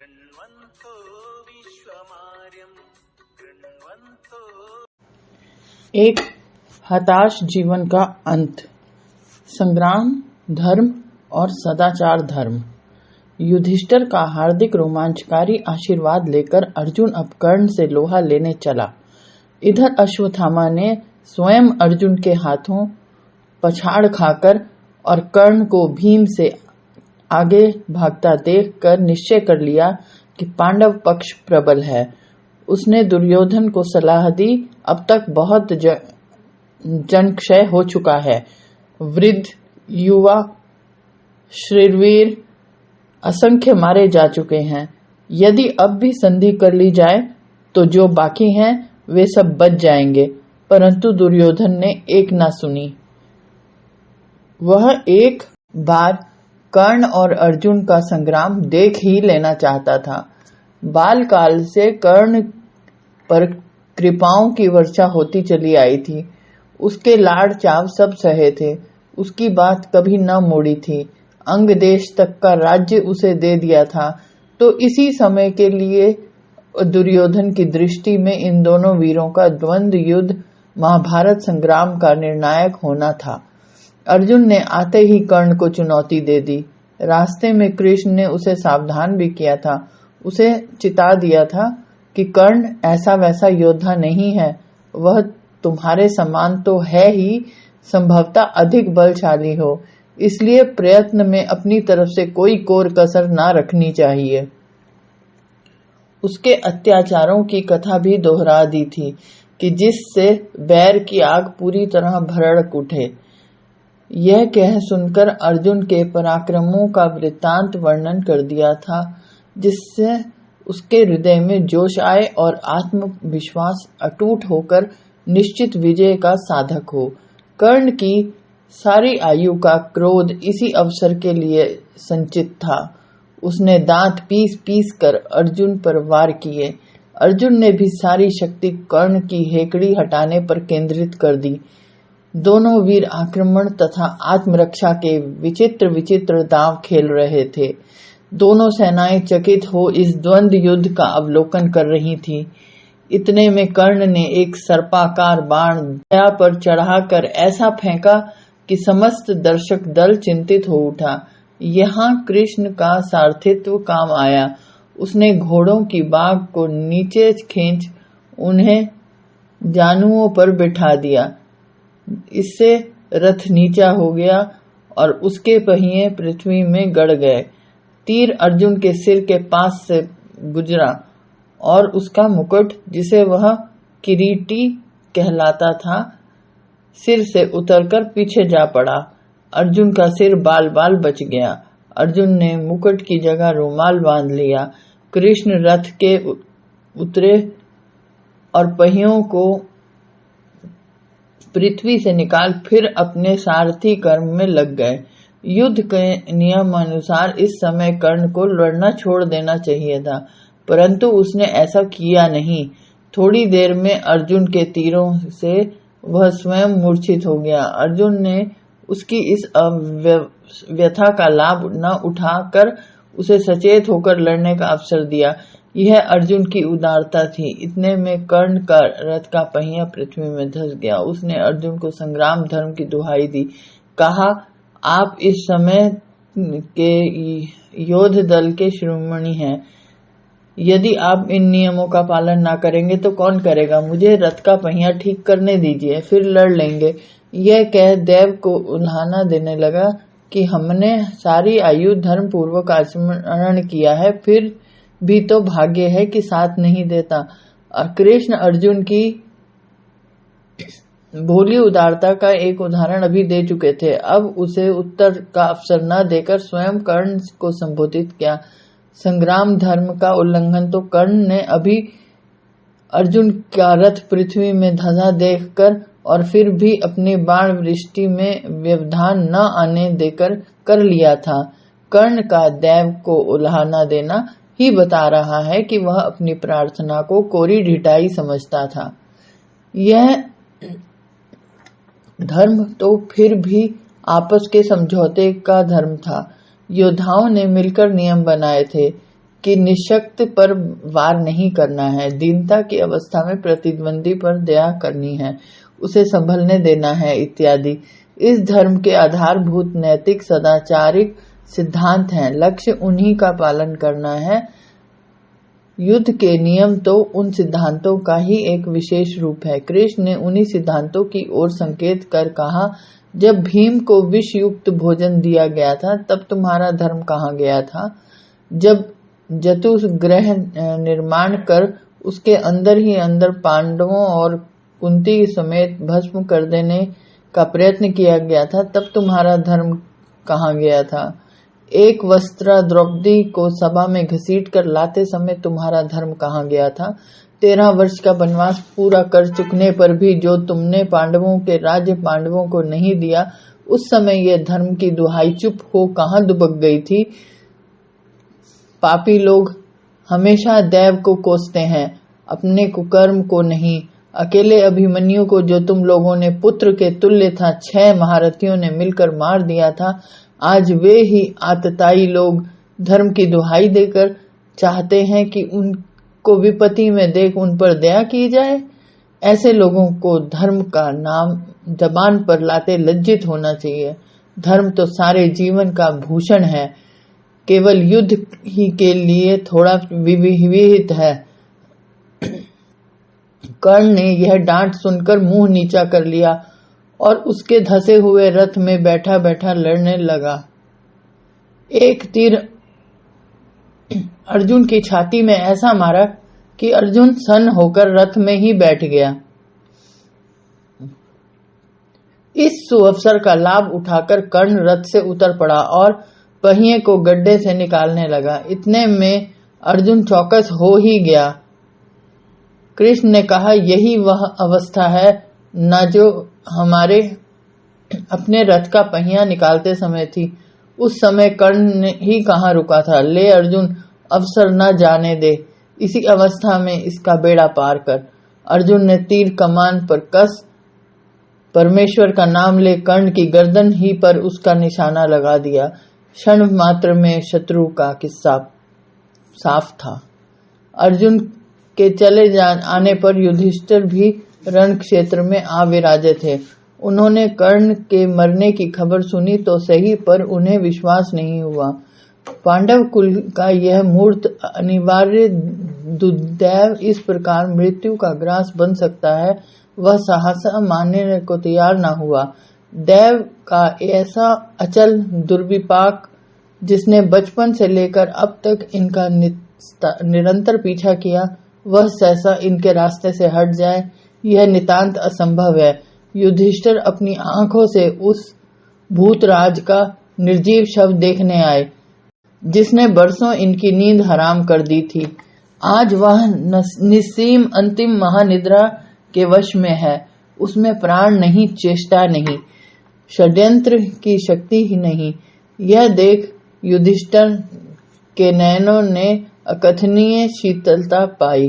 कृण्वन्तो विश्वमार्यं कृण्वन्तो। एक हताश जीवन का अंत। संग्राम धर्म और सदाचार धर्म। युधिष्ठिर का हार्दिक रोमांचकारी आशीर्वाद लेकर अर्जुन अब कर्ण से लोहा लेने चला। इधर अश्वत्थामा ने स्वयं अर्जुन के हाथों पछाड़ खाकर और कर्ण को भीम से आगे भागता देखकर निश्चय कर लिया कि पांडव पक्ष प्रबल है। उसने दुर्योधन को सलाह दी, अब तक बहुत जनक्षय हो चुका है। वृद्ध, युवा, शरीरवीर असंख्य मारे जा चुके हैं। यदि अब भी संधि कर ली जाए तो जो बाकी हैं वे सब बच जाएंगे। परंतु दुर्योधन ने एक ना सुनी। वह एक बार कर्ण और अर्जुन का संग्राम देख ही लेना चाहता था। बालकाल से कर्ण पर कृपाओं की वर्षा होती चली आई थी। उसके लाड़ चाव सब सहे थे। उसकी बात कभी न मोड़ी थी। अंग देश तक का राज्य उसे दे दिया था। तो इसी समय के लिए दुर्योधन की दृष्टि में इन दोनों वीरों का द्वंद्व युद्ध महाभारत संग्राम का निर्णायक होना था। अर्जुन ने आते ही कर्ण को चुनौती दे दी। रास्ते में कृष्ण ने उसे सावधान भी किया था। उसे चिता दिया था कि कर्ण ऐसा वैसा योद्धा नहीं है। वह तुम्हारे समान तो है ही, संभवतः अधिक बलशाली हो। इसलिए प्रयत्न में अपनी तरफ से कोई कोर कसर ना रखनी चाहिए। उसके अत्याचारों की कथा भी दोहरा दी थी कि जिससे बैर की आग पूरी तरह भड़क उठे। यह कह सुनकर अर्जुन के पराक्रमों का वृत्तांत वर्णन कर दिया था, जिससे उसके हृदय में जोश आए और आत्मविश्वास अटूट होकर निश्चित विजय का साधक हो। कर्ण की सारी आयु का क्रोध इसी अवसर के लिए संचित था। उसने दांत पीस पीस कर अर्जुन पर वार किए। अर्जुन ने भी सारी शक्ति कर्ण की हेकड़ी हटाने पर केंद्रित कर दी। दोनों वीर आक्रमण तथा आत्मरक्षा के विचित्र विचित्र दांव खेल रहे थे। दोनों सेनाएं चकित हो इस द्वंद्व युद्ध का अवलोकन कर रही थीं। इतने में कर्ण ने एक सर्पाकार बाण दया पर चढ़ाकर ऐसा फेंका कि समस्त दर्शक दल चिंतित हो उठा। यहाँ कृष्ण का सारथित्व काम आया। उसने घोड़ों की बाग को नीचे खींच उन्हें जानुओं पर बिठा दिया। इससे रथ नीचा हो गया और उसके पहिए पृथ्वी में गड़ गए। तीर अर्जुन के सिर के पास से गुजरा और उसका मुकुट, जिसे वह किरीटी कहलाता था, सिर से उतरकर पीछे जा पड़ा। अर्जुन का सिर बाल बाल बच गया। अर्जुन ने मुकुट की जगह रुमाल बांध लिया। कृष्ण रथ के उतरे और पहियों को पृथ्वी से निकाल फिर अपने सारथी कर्म में लग गए। युद्ध के नियम अनुसार इस समय कर्ण को लड़ना छोड़ देना चाहिए था, परंतु उसने ऐसा किया नहीं। थोड़ी देर में अर्जुन के तीरों से वह स्वयं मूर्छित हो गया। अर्जुन ने उसकी इस व्यथा का लाभ न उठाकर उसे सचेत होकर लड़ने का अवसर दिया। यह अर्जुन की उदारता थी। इतने में कर्ण का रथ का पहिया पृथ्वी में धंस गया। उसने अर्जुन को संग्राम धर्म की दुहाई दी। कहा, आप इस समय के योद्ध दल के शिरोमणि हैं। यदि आप इन नियमों का पालन ना करेंगे तो कौन करेगा? मुझे रथ का पहिया ठीक करने दीजिए, फिर लड़ लेंगे। यह कह देव को उल्हाना देने लगा कि हमने सारी आयु धर्म पूर्वक आचरण किया है, फिर भी तो भाग्य है कि साथ नहीं देता। और कृष्ण अर्जुन की भोली उदारता का एक उदाहरण अभी दे चुके थे। अब उसे उत्तर का अवसर न देकर स्वयं कर्ण को संबोधित किया। संग्राम धर्म का उल्लंघन तो कर्ण ने अभी अर्जुन का रथ पृथ्वी में धंसा देखकर और फिर भी अपनी बाण वृष्टि में व्यवधान न आने देकर कर लिया था। कर्ण का देव को उल्हाना देना ही बता रहा है कि वह अपनी प्रार्थना को कोरी ढिठाई समझता था। यह धर्म तो फिर भी आपस के समझौते का धर्म था। योद्धाओं ने मिलकर नियम बनाए थे कि निशक्त पर वार नहीं करना है, दीनता की अवस्था में प्रतिद्वंदी पर दया करनी है, उसे संभलने देना है इत्यादि। इस धर्म के आधारभूत नैतिक सदाचारिक सिद्धांत हैं। लक्ष्य उन्हीं का पालन करना है। युद्ध के नियम तो उन सिद्धांतों का ही एक विशेष रूप है। कृष्ण ने उन्हीं सिद्धांतों की ओर संकेत कर कहा, जब भीम को विष युक्त भोजन दिया गया था तब तुम्हारा धर्म कहाँ गया था? जब जतुग्रह निर्माण कर उसके अंदर ही अंदर पांडवों और कुंती समेत भस्म कर देने का प्रयत्न किया गया था तब तुम्हारा धर्म कहाँ गया था? एक वस्त्रा द्रौपदी को सभा में घसीट कर लाते समय तुम्हारा धर्म कहाँ गया था? 13 वर्ष का वनवास पूरा कर चुकने पर भी जो तुमने पांडवों के राज्य पांडवों को नहीं दिया, उस समय यह धर्म की दुहाई चुप हो कहाँ दुबक गई थी? पापी लोग हमेशा दैव को कोसते हैं, अपने कुकर्म को नहीं। अकेले अभिमन्यु को जो तुम लोगों ने पुत्र के तुल्य था 6 महारथियों ने मिलकर मार दिया था, आज वे ही आतताई लोग धर्म की दुहाई देकर चाहते हैं कि उनको विपत्ति में देख उन पर दया की जाए। ऐसे लोगों को धर्म का नाम जबान पर लाते लज्जित होना चाहिए। धर्म तो सारे जीवन का भूषण है, केवल युद्ध ही के लिए थोड़ा विहित है। कर्ण ने यह डांट सुनकर मुंह नीचा कर लिया और उसके धसे हुए रथ में बैठा बैठा लड़ने लगा। एक तीर अर्जुन की छाती में ऐसा मारा कि अर्जुन सन्न होकर रथ में ही बैठ गया। इस सुअवसर का लाभ उठाकर कर्ण रथ से उतर पड़ा और पहिए को गड्ढे से निकालने लगा। इतने में अर्जुन चौकस हो ही गया। कृष्ण ने कहा, यही वह अवस्था है न जो हमारे अपने रथ का पहिया निकालते समय थी। उस समय कर्ण ने ही कहाँ रुका था। ले अर्जुन, अवसर न जाने दे, इसी अवस्था में इसका बेड़ा पार कर। अर्जुन ने तीर कमान पर कस परमेश्वर का नाम ले कर्ण की गर्दन ही पर उसका निशाना लगा दिया। क्षण मात्र में शत्रु का किस्सा साफ था। अर्जुन के चले आने पर युधिष्ठिर भी रण क्षेत्र में आ विराजे थे। उन्होंने कर्ण के मरने की खबर सुनी तो सही, पर उन्हें विश्वास नहीं हुआ। पांडव कुल का यह मूर्त अनिवार्य दुर्दैव इस प्रकार मृत्यु का ग्रास बन सकता है, वह सहसा मानने को तैयार न हुआ। दैव का ऐसा अचल दुर्विपाक जिसने बचपन से लेकर अब तक इनका निरंतर पीछा किया, वह सहसा इनके रास्ते से हट जाए, यह नितांत असंभव है। युधिष्ठिर अपनी आंखों से उस भूतराज का निर्जीव शव देखने आए जिसने बरसों इनकी नींद हराम कर दी थी। आज वह निस्सीम अंतिम महानिद्रा के वश में है। उसमें प्राण नहीं, चेष्टा नहीं, षड्यंत्र की शक्ति ही नहीं। यह देख युधिष्ठिर के नयनों ने अकथनीय शीतलता पाई।